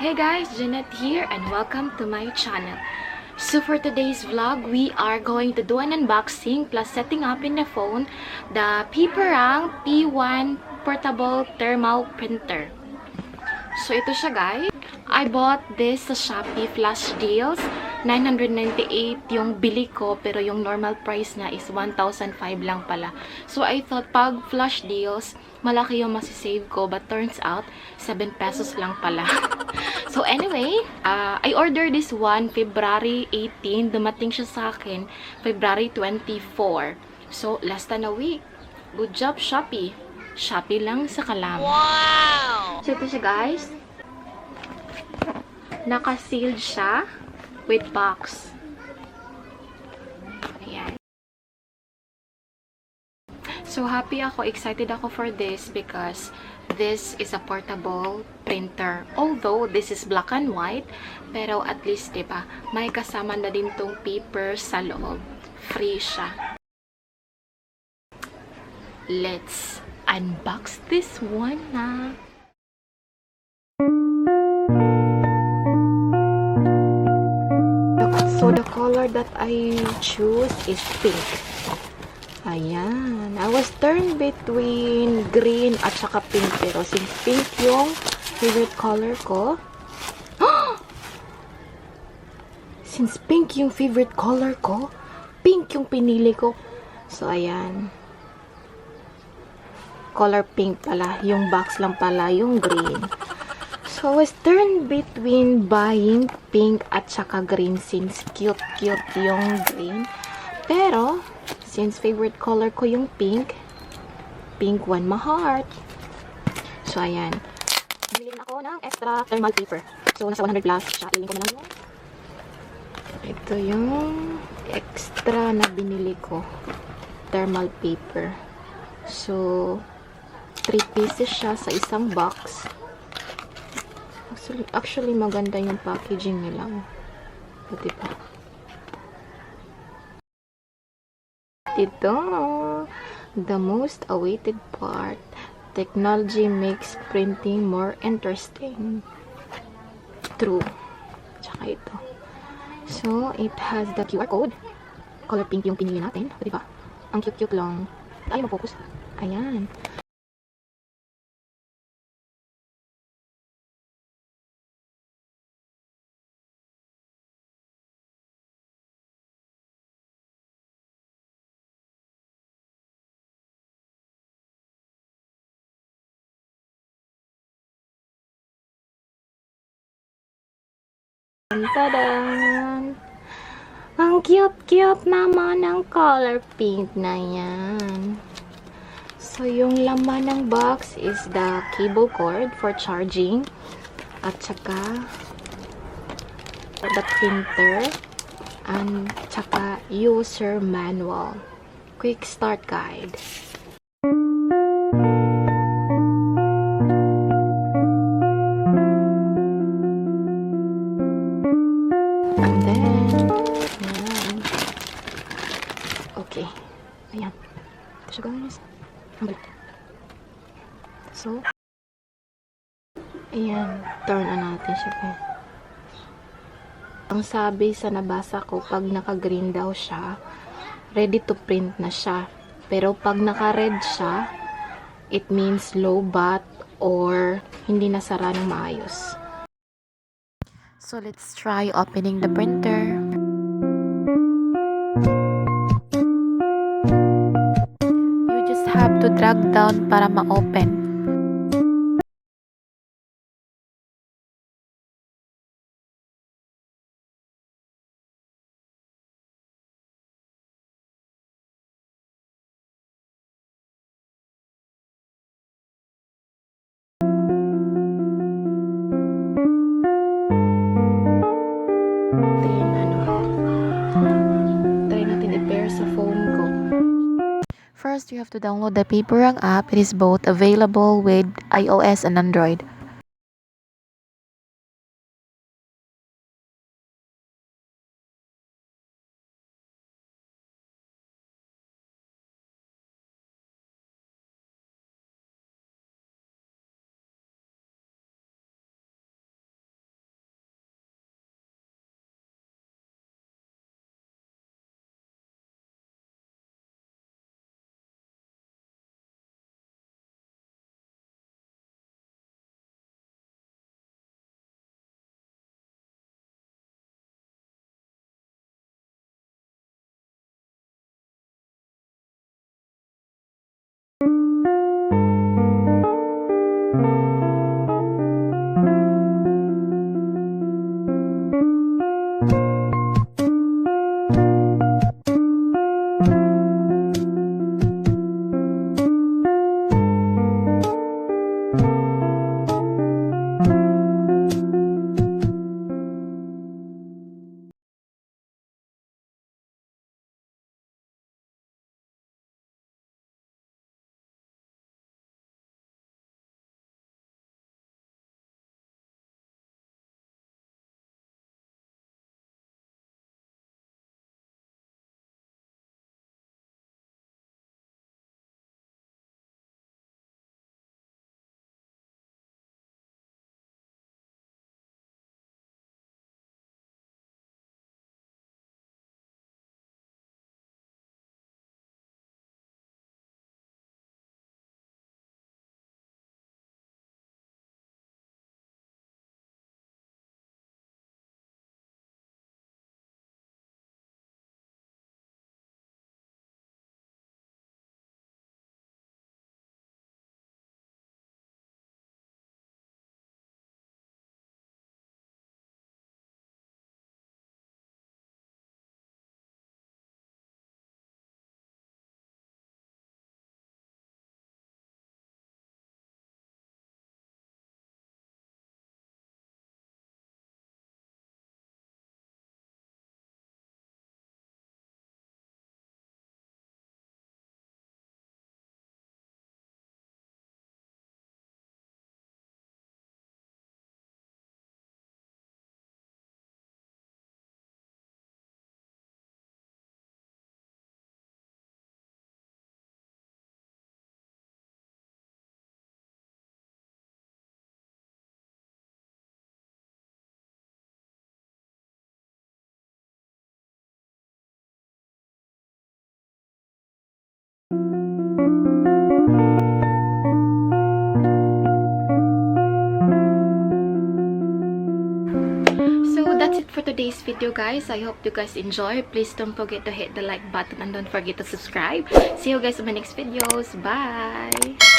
Hey guys, Jeanette here and welcome to my channel. So for today's vlog, we are going to do an unboxing plus setting up in the phone the Paperang P1 Portable Thermal Printer. So ito siya guys. I bought this sa Shopee flash deals. 998 yung bili ko pero yung normal price niya is 1,005 lang pala. So I thought pag flash deals, malaki yung masisave ko but turns out 7 pesos lang pala. So anyway, I ordered this one February 18. Dumating siya sa akin February 24. So less than a week. Good job Shopee. Shopee lang sa kalam. Wow! So ito siya guys. Naka-sealed siya with box. Ayan. So happy ako, excited ako for this because this is a portable printer. Although this is black and white, pero at least, diba, may kasama na din tong paper sa loob. Free siya. Let's unbox this one na. So the color that I choose is pink. Ayan. I was turned between green at saka pink. Pero since pink yung favorite color ko. Since pink yung favorite color ko, pink yung pinili ko. So ayan. Color pink pala. Yung box lang pala yung green. So I was turned between buying pink at saka green since cute yung green. Pero since favorite color ko yung pink, pink won my heart. So, ayan. Bumili na ako ng extra thermal paper. So, nasa 100 plus siya. Ilink ko na lang yun. Ito yung extra na binili ko. Thermal paper. So, 3 pieces siya sa isang box. Actually maganda yung packaging nila. Buti pa. Ito, the most awaited part. Technology makes printing more interesting. True. Tsaka ito. So, it has the QR code. Color pink yung pinili natin. Diba? Ang cute-cute lang. Ayaw mag-focus. Ayan. Tadaan! Ang cute-cute naman ng color pink na yan. So, yung laman ng box is the cable cord for charging. At saka, the printer. And saka, user manual. Quick start guide. And then, ayan. Okay. Ayan. Ito siya guys. So, ayan. Turn on natin siya guys. Ang sabi sa nabasa ko, pag naka-green daw siya, ready to print na siya. Pero pag naka-red siya, it means low bat or hindi nasara ng maayos. So, let's try opening the printer. You just have to drag down para ma-open. First, you have to download the Paperang app. It is both available with iOS and Android. So that's it for today's video, guys. I hope you guys enjoy. Please don't forget to hit the like button and don't forget to subscribe. See you guys in my next videos. Bye!